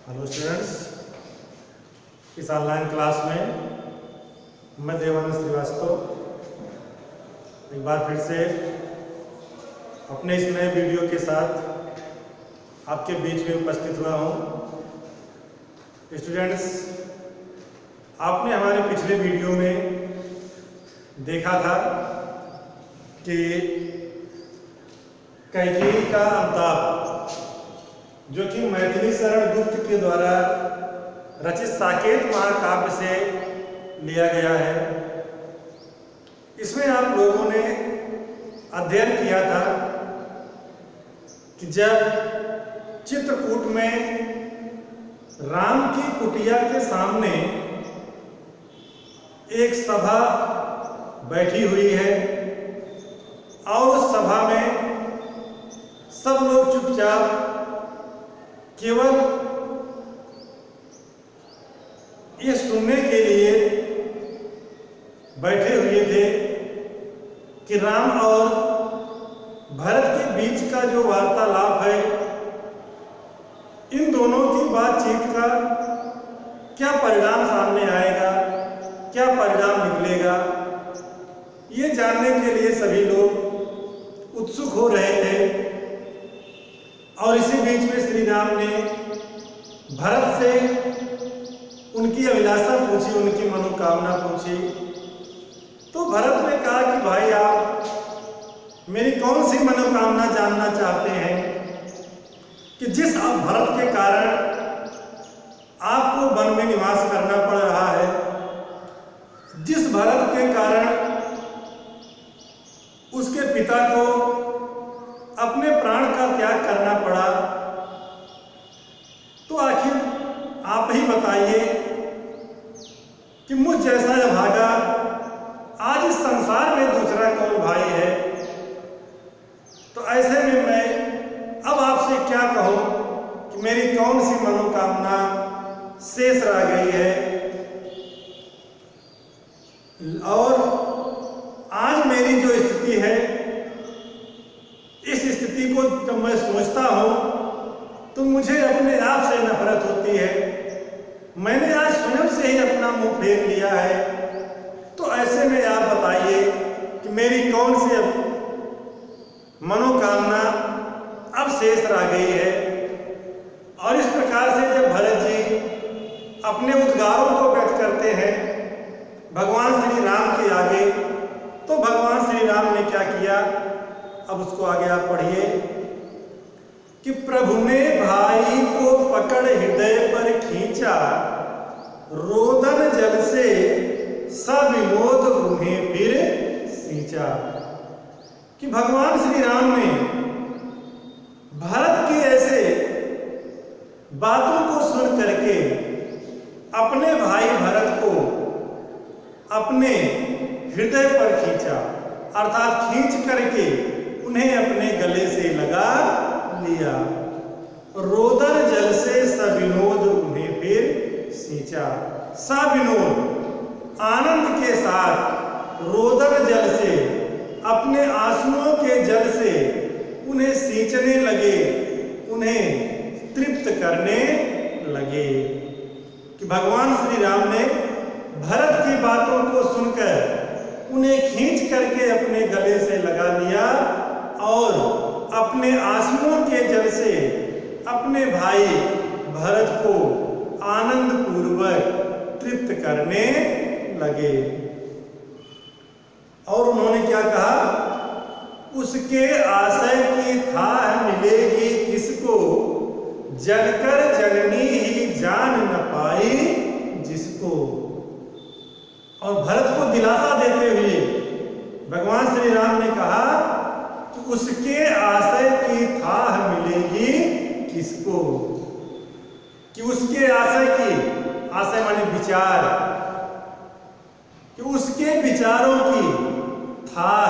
Hello students, इस online class में मैं देवानंद श्रीवास्तव एक बार फिर से अपने इस नए वीडियो के साथ आपके बीच में उपस्थित हुआ हूँ। स्टूडेंट्स, आपने हमारे पिछले वीडियो में देखा था कि कैकेयी का अवतार जो कि मैथिली शरण गुप्त के द्वारा रचित साकेत महाकाव्य से लिया गया है, इसमें आप लोगों ने अध्ययन किया था कि जब चित्रकूट में राम की कुटिया के सामने एक सभा बैठी हुई है और उस सभा में सब लोग चुपचाप केवल ये सुनने के लिए बैठे हुए थे कि राम और भरत के बीच का जो वार्तालाप है, इन दोनों की बातचीत का क्या परिणाम सामने आएगा, क्या परिणाम निकलेगा, ये जानने के लिए सभी लोग उत्सुक हो रहे थे। और इसी बीच में श्री राम ने भरत से उनकी अभिलाषा पूछी, उनकी मनोकामना पूछी। तो भरत ने कहा कि भाई, आप मेरी कौन सी मनोकामना जानना चाहते हैं कि जिस भरत के कारण आपको वन में निवास करना पड़ रहा है, जिस भरत के कारण उसके पिता को अपने प्राण का त्याग करना पड़ा। तो आखिर आप ही बताइए कि मुझ जैसा भागा आज इस संसार में दूसरा कौन भाई है। तो ऐसे में मैं अब आपसे क्या कहूं कि मेरी कौन सी मनोकामना शेष रह गई है। और आज मेरी जो स्थिति है, इस स्थिति को जब मैं सोचता हूं तो मुझे अपने आप से नफरत होती है। मैंने आज स्वयं से ही अपना मुंह फेर लिया है। तो ऐसे में आप बताइए कि मेरी कौन सी मनोकामना अब शेष रह गई है। और इस प्रकार से जब भरत जी अपने उद्गारों को व्यक्त करते हैं भगवान श्री राम के आगे, तो भगवान श्री राम ने क्या किया, अब उसको आगे आप पढ़िए कि प्रभु ने भाई को पकड़ हृदय पर खींचा, रोदन जल से सविनोद उन्हें फिर सींचा। कि भगवान श्री राम ने भरत की ऐसे बातों को सुन करके अपने भाई भरत को अपने हृदय पर खींचा, अर्थात खींच करके उन्हें अपने गले से लगा लिया। रोदन जल से सविनोद उन्हें फिर सींचा। सविनोद आनंद के साथ रोदन जल से, अपने आंसुओं के जल से उन्हें सींचने लगे, उन्हें तृप्त करने लगे। कि भगवान श्री राम ने भरत की बातों को सुनकर उन्हें खींच करके अपने गले से लगा लिया और अपने आंसुओं के जल से अपने भाई भरत को आनंद पूर्वक तृप्त करने लगे। और उन्होंने क्या कहा, उसके आशय की थाह मिलेगी किसको, जनकर जननी ही जान न पाई जिसको। और भरत को दिलासा देते हुए भगवान श्री राम ने कहा कि उसके आशय की थाह मिलेगी किसको। कि उसके आशय की, आशय माने विचार, कि उसके विचारों की थाह,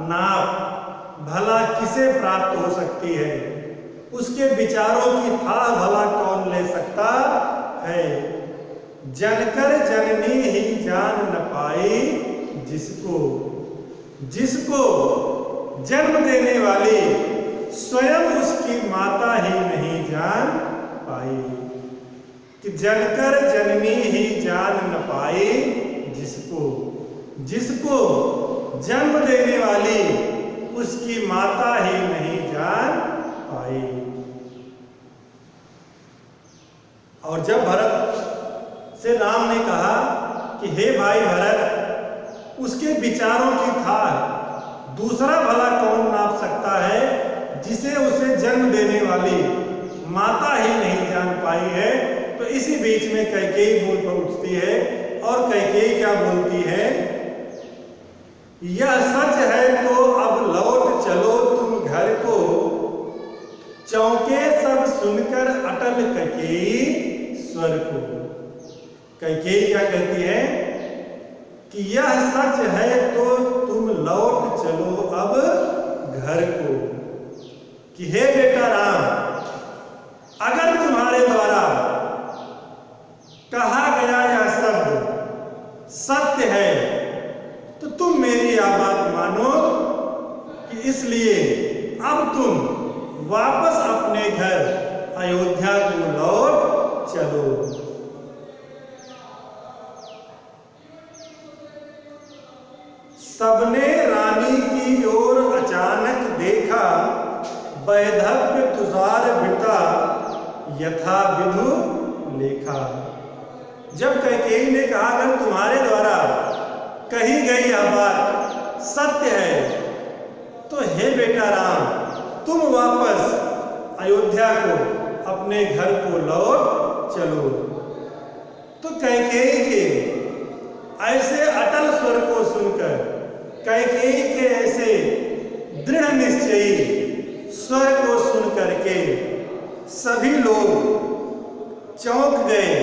नाप भला किसे प्राप्त हो सकती है, उसके विचारों की थाह भला कौन ले सकता है। जनकर जननी ही जान न पाई जिसको, जिसको जन्म देने वाली स्वयं उसकी माता ही नहीं जान पाई। कि जनकर जननी ही जान न पाई जिसको, जिसको जन्म देने वाली उसकी माता ही नहीं जान पाई। और जब भरत से राम ने कहा कि हे भाई भरत, उसके विचारों की थाह दूसरा भला कौन नाप सकता है जिसे उसे जन्म देने वाली माता ही नहीं जान पाई है। तो इसी बीच में कैकेयी बोल पर उठती है और कैकेयी क्या बोलती है, यह सच है तो अब लौट चलो तुम घर को, चौंके सब सुनकर अटल कैकेयी स्वर को। कैकेयी क्या कहती है कि यह सच है तो तुम लौट चलो अब घर को, कि हे बेटा राम, अगर तुम्हारे द्वारा कहा गया यह शब्द सत्य है तो तुम मेरी यह बात मानो कि इसलिए अब तुम वापस अपने घर अयोध्या को लौट चलो। सबने रानी की ओर अचानक देखा, वैधव्य तुषार वृता यथा विधु लेखा। जब कैकेयी ने कहा अगर तुम्हारे द्वारा कही गई यह बात सत्य है तो हे बेटा राम, तुम वापस अयोध्या को अपने घर को लौट चलो। तो कैकेयी के ऐसे अटल स्वर को सुनकर, कैकेयी के ऐसे दृढ़ निश्चयी स्वर को सुन करके सभी लोग चौंक गए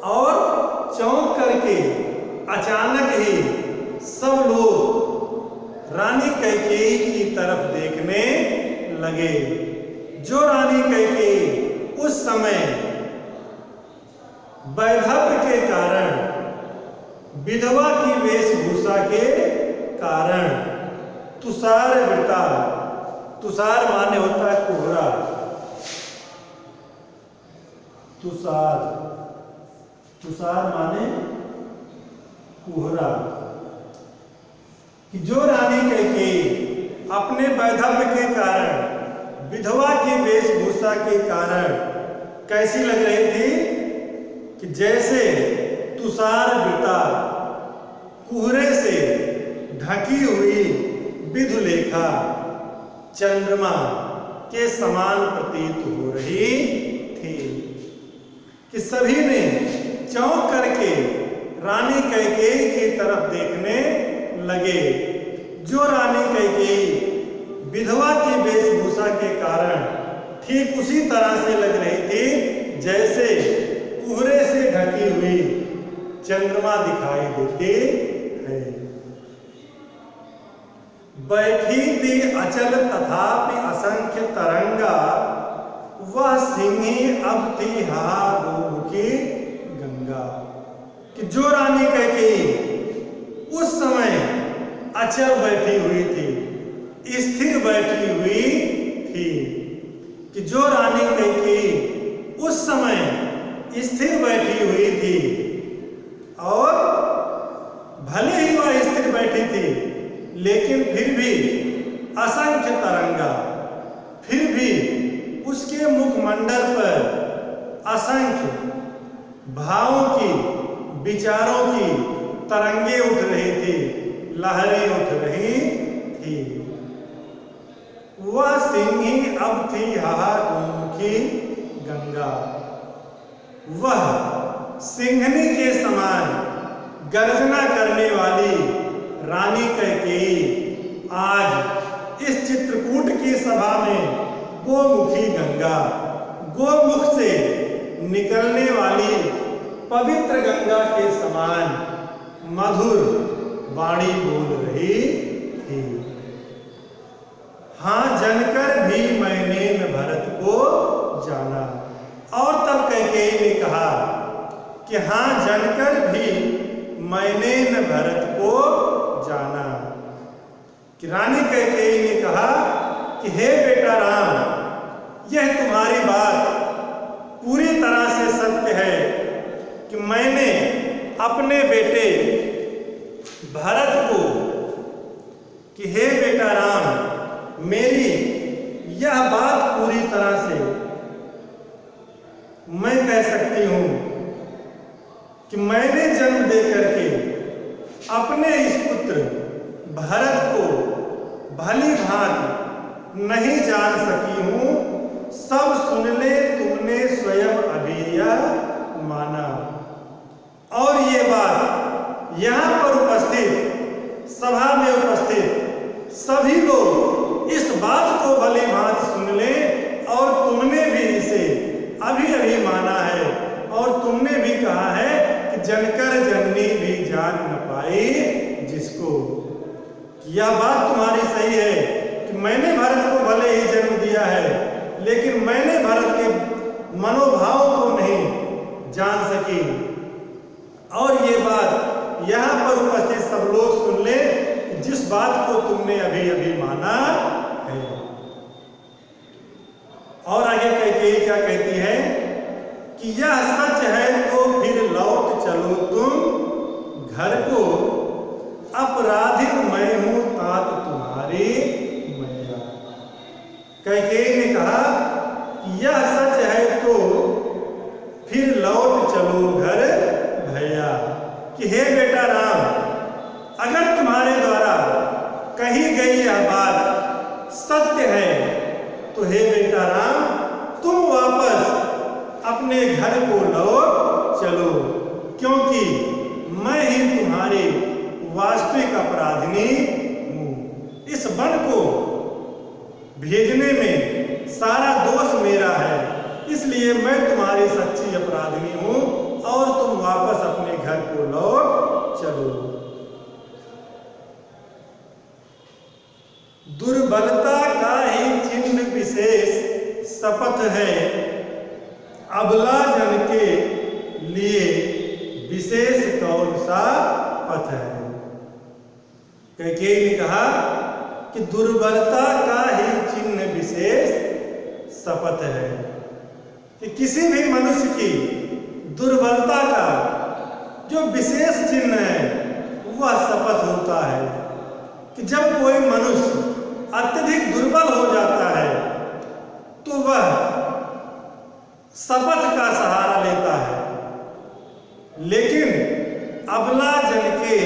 और चौंक करके अचानक ही सब लोग रानी कैकेयी की तरफ देखने लगे। जो रानी कैकेयी उस समय वैधव्य के कारण, विधवा की वेशभूषा के कारण तुषार वृता, तुषार माने होता है कोहरा, तुषार, तुषार माने कोहरा, कि जो रानी कैकेयी अपने वैधव्य के कारण, विधवा की वेशभूषा के कारण कैसी लग रही थी कि जैसे तुषार वृता, कोहरे से ढकी हुई विधुलेखा चंद्रमा के समान प्रतीत हो रही थी, कि सभी ने चौंक करके रानी कैकेयी की तरफ देखने लगे। जो रानी कैकेयी विधवा की वेशभूषा के कारण ठीक उसी तरह से लग रही थी जैसे कोहरे से ढकी हुई चंद्रमा दिखाई देती है। बैठी थी अचल तथापि असंख्य तरंगा, वह सिंही अब थी हाहागोमुखी गंगा। कि जो रानी कैकेयी उस समय अचल बैठी हुई थी, स्थिर बैठी हुई थी, कि जो रानी कैकेयी उस समय स्थिर बैठी हुई थी और भले ही वह स्थिर बैठी थी लेकिन फिर भी असंख्य तरंगा, फिर भी उसके मुखमंडल पर असंख्य भावों की, विचारों की तरंगे उठ रही थी, लहरें उठ रही थी। वह सिंही अब थी हाहागोमुखी गंगा, वह सिंहनी के समान गर्जना करने वाली रानी कैकेयी आज इस चित्रकूट की सभा में गोमुखी गंगा, गोमुख से निकलने वाली पवित्र गंगा के समान मधुर वाणी बोल रही थी। हाँ जनकर भी मैंने न भरत को जाना। और तब कैकेयी ने कहा कि हाँ जनकर भी मैंने न भरत को जाना। कि रानी कैकेयी ने कहा कि हे बेटा राम, यह तुम्हारी बात पूरी तरह से अपने बेटे भरत को कि हे बेटा राम, मेरी यह बात पूरी तरह से मैं कह सकती हूं कि मैंने जन्म दे करके अपने इस पुत्र भरत को भली भांति नहीं जान सकी हूं। सब सुन ले, तुमने स्वयं अभी यह माना। और ये बात यहां पर उपस्थित, सभा में उपस्थित सभी लोग इस बात को भली भांति सुन ले, और तुमने भी इसे अभी अभी माना है, और तुमने भी कहा है कि जनकर जननी भी जान न पाई जिसको। यह बात तुम्हारी सही है कि मैंने भरत को भले ही जन्म दिया है, लेकिन मैंने भरत के मनोभावों को नहीं जान सकी। और ये बात यहां पर उपस्थित सब लोग सुन ले, जिस बात को तुमने अभी अभी माना है। और आगे कहती है, क्या कहती है कि यह सच है तो फिर लौट चलो तुम घर को, अपराधिक मैं हूं तात तुम्हारी मैया। कैकेयी ने कहा कि यह सच है तो फिर लौट चलो घर भैया, कि हे बेटा राम, अगर तुम्हारे द्वारा कही गई यह बात सत्य है तो हे बेटा राम, तुम वापस अपने घर को लौट चलो, क्योंकि मैं ही तुम्हारी वास्तविक अपराधिनी हूं। इस वन को भेजने में सारा दोष मेरा है, इसलिए मैं तुम्हारी सच्ची अपराधिनी हूं, और तुम वापस अपने घर को लौट चलो। दुर्बलता का ही चिन्ह विशेष शपथ है, अबला जन के लिए विशेष कौन सा पथ है। कैकेयी ने कहा कि दुर्बलता का ही चिन्ह विशेष शपथ है, कि किसी भी मनुष्य की दुर्बलता का जो विशेष चिन्ह है वह शपथ होता है, कि जब कोई मनुष्य अत्यधिक दुर्बल हो जाता है तो वह शपथ का सहारा लेता है। लेकिन अबला जन के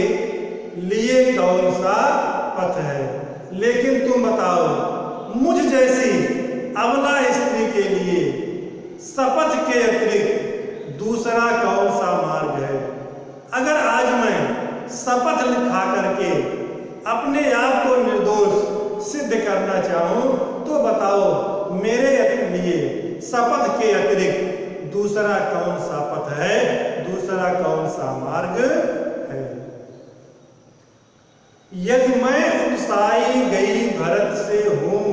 लिए कौन सा पथ है? लेकिन तुम बताओ, मुझ जैसी अबला स्त्री के लिए शपथ के अतिरिक्त दूसरा कौन सा मार्ग है? अगर आज मैं शपथ खा करके अपने आप को निर्दोष सिद्ध करना चाहूं तो बताओ, मेरे लिए शपथ के अतिरिक्त दूसरा कौन सा पथ है, दूसरा कौन सा मार्ग है? यदि मैं उत्साही गई भरत से हूं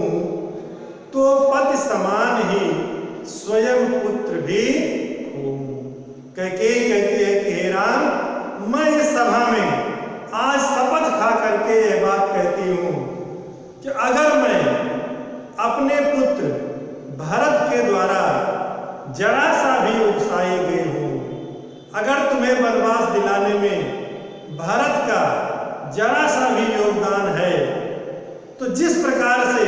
तो पति समान ही स्वयं पुत्र भी हूं। कैकेयी कहती है कि हे राम, मैं इस सभा में आज शपथ खा करके यह बात कहती हूं कि अगर मैं अपने पुत्र भरत के द्वारा जरा सा भी उकसाई गई हूं, अगर तुम्हें वनवास दिलाने में भरत का जरा सा भी योगदान है, तो जिस प्रकार से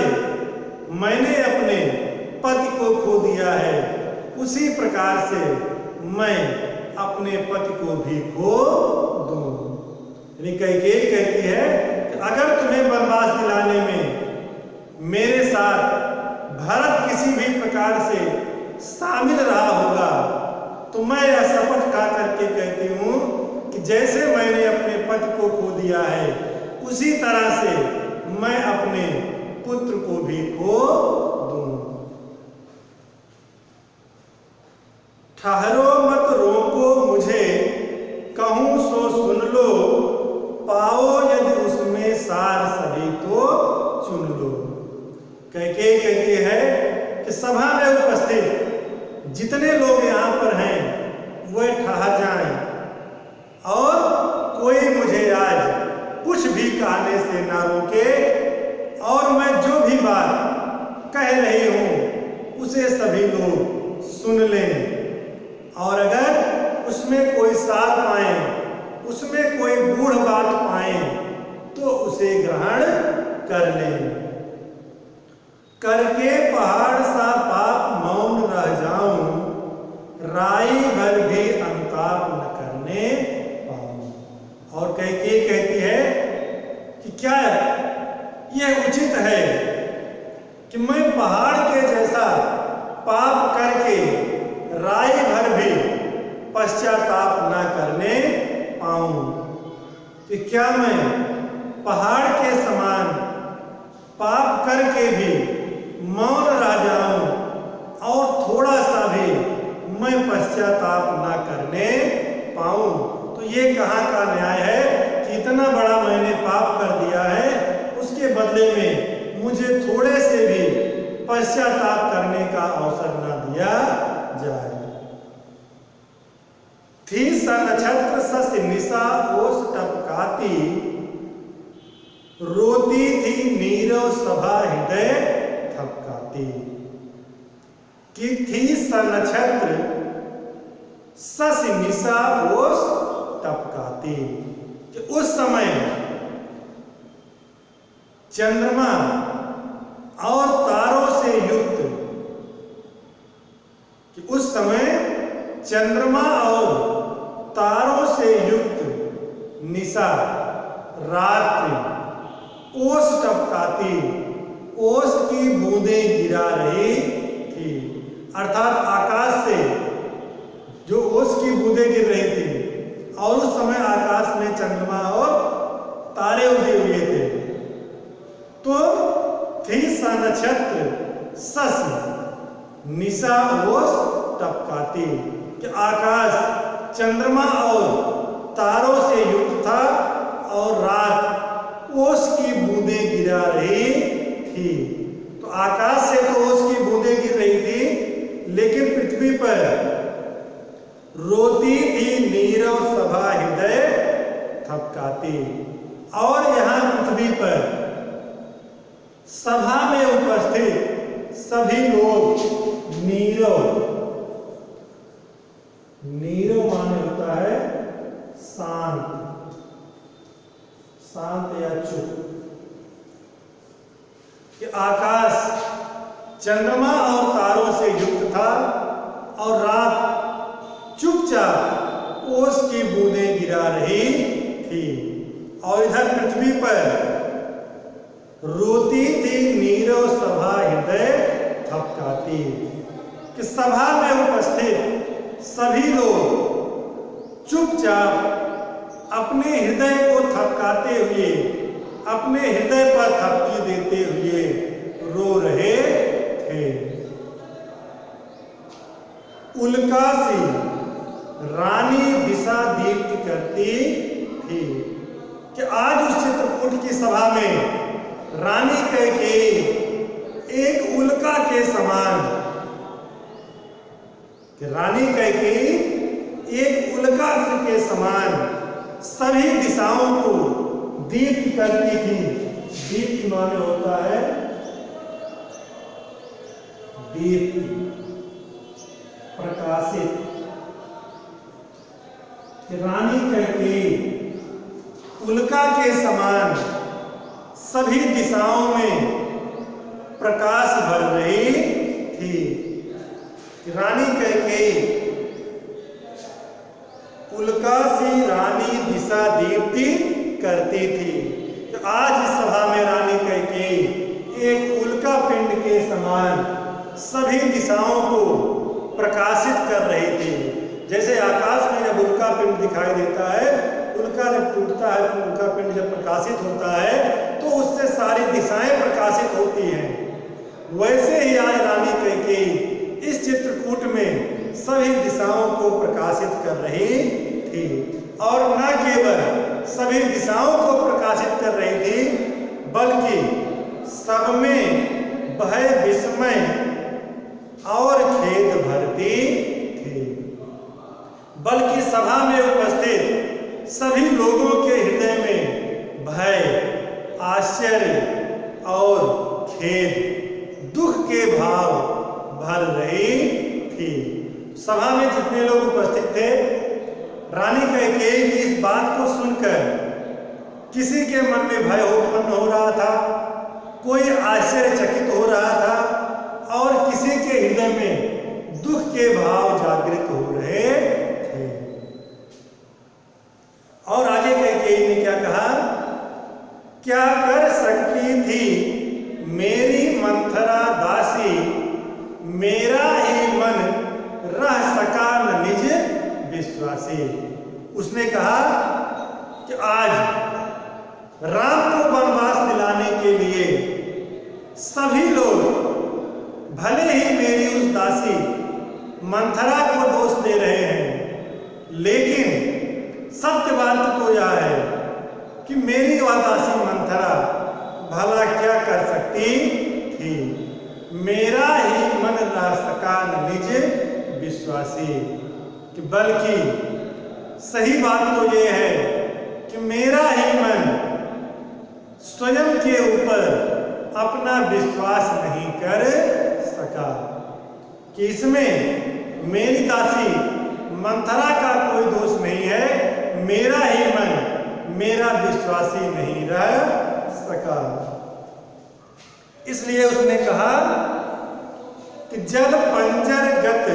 मैंने अपने पति को खो दिया है, उसी प्रकार से मैं अपने पति को भी खो दूं। यानी कैकेयी कहती है कि अगर तुम्हें वनवास दिलाने में मेरे साथ भरत किसी भी प्रकार से शामिल रहा होगा, तो मैं यह शपथ खा करके कहती हूं कि जैसे मैंने अपने पति को खो दिया है, उसी तरह से मैं अपने पुत्र को भी खो दूं। ठहरो मत रोको मुझे, कहूं सो सुन लो, पाओ यदि उसमें सार सभी तो चुन लो। कैकेयी कहती है कि सभा में उपस्थित जितने लोग यहाँ पर हैं वह ठहर जाएं, और कोई मुझे आज कुछ भी कहने से ना रोके, और मैं जो भी बात कह रही हूं उसे सभी लोग सुन लें, और अगर उसमें कोई सार पाएं उसमें कोई गूढ़ बात पाए तो उसे ग्रहण कर लें। करके पहाड़ सा पाप मौन रह जाऊं, राई भर भी अंताप न करने पाऊं। और कैकेयी कहती है कि क्या यह उचित है कि मैं पहाड़ के जैसा पाप करके राई भर भी पश्चाताप न करने पाऊं? कि क्या मैं पहाड़ के समान पाप करके भी मौन रह जाऊं और थोड़ा सा भी मैं पश्चाताप न करने पाऊं? तो ये कहाँ का न्याय है कि इतना बड़ा मैंने पाप कर दिया है, उसके बदले में मुझे थोड़े से भी पश्चाताप करने का अवसर न दिया जाए। थी स नक्षत्र सस निशा ओस टपकाती, रोती थी नीरव सभा हृदय थपकाती। कि थी स नक्षत्र सस निशा ओस टपकाती, कि उस समय चंद्रमा और तारों से युक्त, कि उस समय चंद्रमा और तारों से युक्त निशा रात्रि ओस टपकाती, ओस की बूंदें गिरा रही थी। अर्थात आकाश से जो ओस की बूंदें गिर रही थी और उस समय आकाश में चंद्रमा और तारे उगे हुए थे। तो थी स नक्षत्र सस निशा ओस टपकाती, कि आकाश चंद्रमा और तारों से युक्त था और रात ओस की बूंदें गिरा रही थी। तो आकाश से तो ओस की बूंदें गिर रही थी, लेकिन पृथ्वी पर रोती थी नीरव सभा हृदय थपकाती। और यहाँ पृथ्वी पर सभा में उपस्थित सभी लोग नीरव, नीरव माने होता है शांत, शांत या चुप। कि आकाश चंद्रमा और तारों से युक्त था और रात चुपचाप ओस की बूंदें गिरा रही थी। और इधर पृथ्वी पर रोती थी नीरव सभा हृदय थपकाती, कि सभा में उपस्थित सभी लोग चुपचाप अपने हृदय को थपकाते हुए, अपने हृदय पर थपकी देते हुए रो रहे थे। उल्कासी रानी दिशा दीप्त करती थी, कि आज उस चित्रकूट की सभा में रानी कैकेयी एक उल्का के समान, कि रानी कैकेयी एक उल्का के समान सभी दिशाओं को दीप्त करती थी। दीप्त माने होता है दीप्त, प्रकाशित। कि रानी कैकेयी उल्का के समान सभी दिशाओं में प्रकाश भर रही थी। रानी कैकेयी उल्का सी रानी दिशा दीप्ति करती थी। तो आज इस सभा में रानी कैकेयी एक उल्का पिंड के समान सभी दिशाओं को प्रकाशित कर रही थी। जैसे आकाश में जब उल्का पिंड दिखाई देता है, उल्का जब टूटता है तो उल्का पिंड जब प्रकाशित होता है तो उससे सारी दिशाएं प्रकाशित होती हैं। वैसे ही आज रानी कैकेयी इस चित्रकूट में सभी दिशाओं को प्रकाशित कर रही थी। और न केवल सभी दिशाओं को प्रकाशित कर रही थी, बल्कि सब में भय विस्मय और खेद भरती थी। बल्कि सभा में उपस्थित सभी लोगों के हृदय में भय, आश्चर्य और खेद, दुख के भाव भर रही थी। सभा में जितने लोग उपस्थित थे रानी कैकेयी की इस बात को सुनकर किसी के मन में भय उत्पन्न हो रहा था, कोई आश्चर्यचकित हो रहा था और किसी के हृदय में दुख के भाव जागृत हो रहे थे। और आगे कैकेयी ने क्या कहा, क्या कर सकती थी मेरी मंथरा दासी, मेरा ही मन रह सका न निज विश्वासी। उसने कहा कि आज राम को वनवास दिलाने के लिए सभी लोग भले ही मेरी उस दासी मंथरा को दोष दे रहे हैं, लेकिन सत्य बात तो यह है कि मेरी वह दासी मंथरा भला क्या कर सकती थी, मेरा ही मन रह सका न निज विश्वासी। कि बल्कि सही बात तो ये है कि मेरा ही मन स्वयं के ऊपर अपना विश्वास नहीं कर सका, कि इसमें मेरी दासी मंथरा का कोई दोष नहीं है, मेरा ही मन मेरा विश्वासी नहीं रह सका। इसलिए उसने कहा कि जल पंजर गत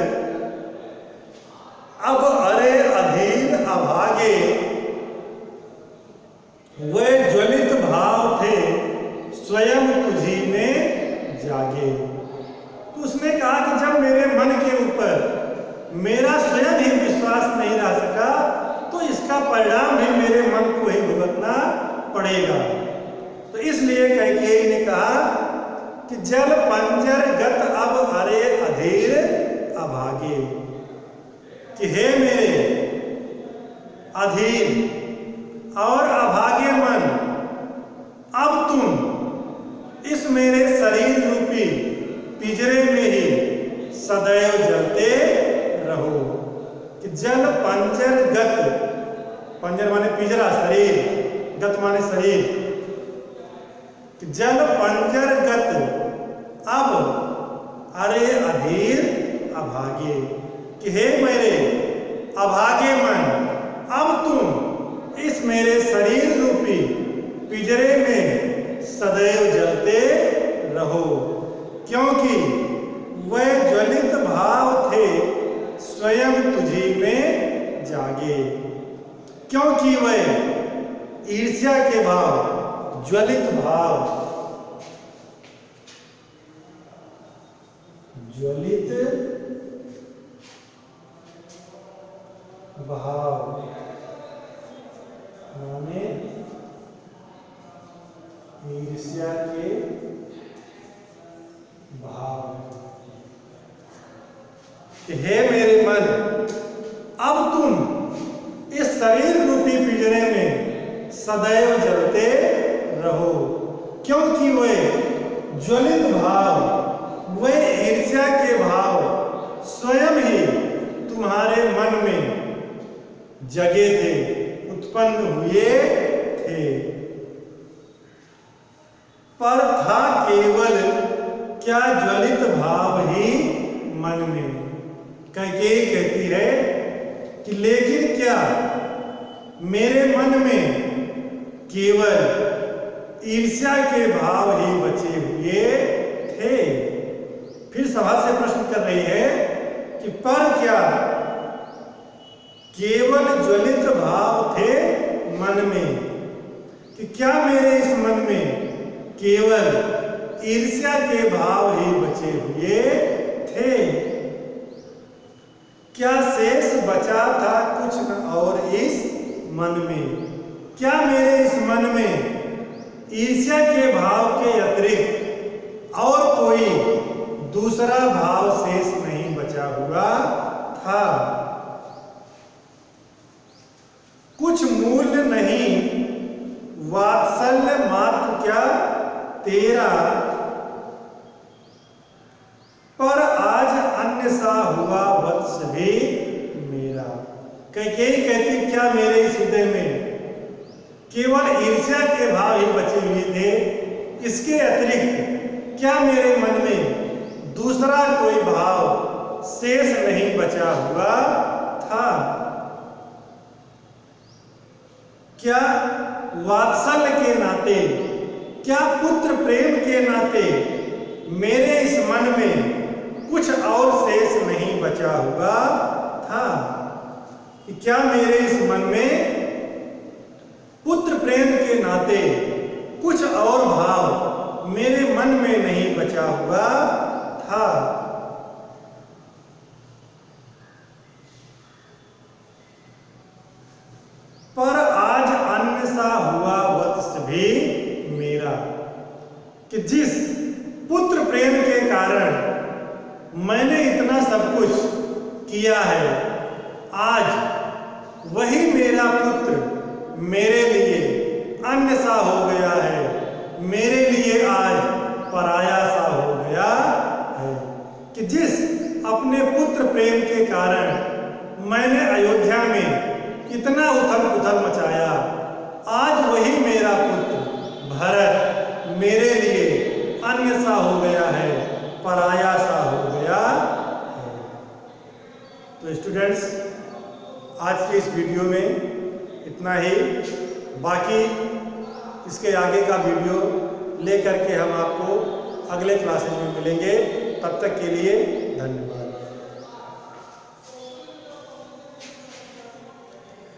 अब अरे अधीर अभागे, वे ज्वलित भाव थे स्वयं तुझी में जागे। तो उसने कहा कि जब मेरे मन के ऊपर मेरा स्वयं ही विश्वास नहीं रह सका, तो इसका परिणाम भी मेरे मन को ही भुगतना पड़ेगा। तो इसलिए कैकेयी ने कहा कि जल पंजर गत अब अरे अधीर अभागे, कि हे मेरे अधीर और अभागे मन, अब तुम इस मेरे शरीर रूपी पिंजरे में ही सदैव जलते रहो। कि जल पंजर गत, पंजर माने पिंजरा, शरीर, गत माने शरीर, कि जल पंजर गत अब अरे अधीर अभागे, कि हे मेरे अभागे मन, अब तुम इस मेरे शरीर रूपी पिंजरे में सदैव जलते रहो, क्योंकि वह ज्वलित भाव थे स्वयं तुझी में जागे। क्योंकि वह ईर्ष्या के भाव, ज्वलित भाव, ज्वलित भाव माने ईर्ष्या के भाव, कि हे मेरे मन, अब तुम इस शरीर रूपी पिंजरे में सदैव जलते रहो, क्योंकि वे ज्वलित भाव, वे ईर्ष्या के भाव स्वयं ही तुम्हारे मन में जगे थे, उत्पन्न हुए थे। पर था केवल क्या ज्वलित भाव ही मन में। कैकेयी कहती है कि लेकिन क्या मेरे मन में केवल ईर्ष्या के भाव ही बचे हुए थे। फिर सभा से प्रश्न कर रही है कि पर क्या केवल ज्वलित भाव थे मन में, कि क्या मेरे इस मन में केवल ईर्ष्या के भाव ही बचे हुए थे, क्या शेष बचा था कुछ न और इस मन में, क्या मेरे इस मन में ईर्ष्या के भाव के अतिरिक्त और कोई दूसरा भाव शेष नहीं बचा हुआ था। कुछ मूल्य नहीं वात्सल्य मात्र क्या तेरा, पर आज अन्य सा हुआ वत्स भी मेरा। कैकेयी कहती क्या मेरे इस हृदय में केवल ईर्ष्या के भाव ही बचे हुए थे, इसके अतिरिक्त क्या मेरे मन में दूसरा कोई भाव शेष नहीं बचा हुआ था। क्या वात्सल्य के नाते, क्या पुत्र प्रेम के नाते मेरे इस मन में कुछ और शेष नहीं बचा हुआ था? कि क्या मेरे इस मन में पुत्र प्रेम के नाते कुछ और भाव मेरे मन में नहीं बचा हुआ था? पर आज अन्य सा हुआ वत्स भी मेरा, कि जिस पुत्र प्रेम के कारण मैंने इतना सब कुछ किया है, आज वही मेरा पुत्र मेरे लिए अन्य सा हो गया है, मेरे लिए आज पराया सा हो गया है। कि जिस अपने पुत्र प्रेम के कारण मैंने अयोध्या में इतना उथल पुथल मचाया, आज वही मेरा पुत्र भरत मेरे लिए अन्य सा हो गया है, पराया सा हो गया है। तो स्टूडेंट्स, आज के इस वीडियो में इतना ही। बाकी इसके आगे का वीडियो लेकर के हम आपको अगले क्लासेज में मिलेंगे। तब तक के लिए धन्यवाद।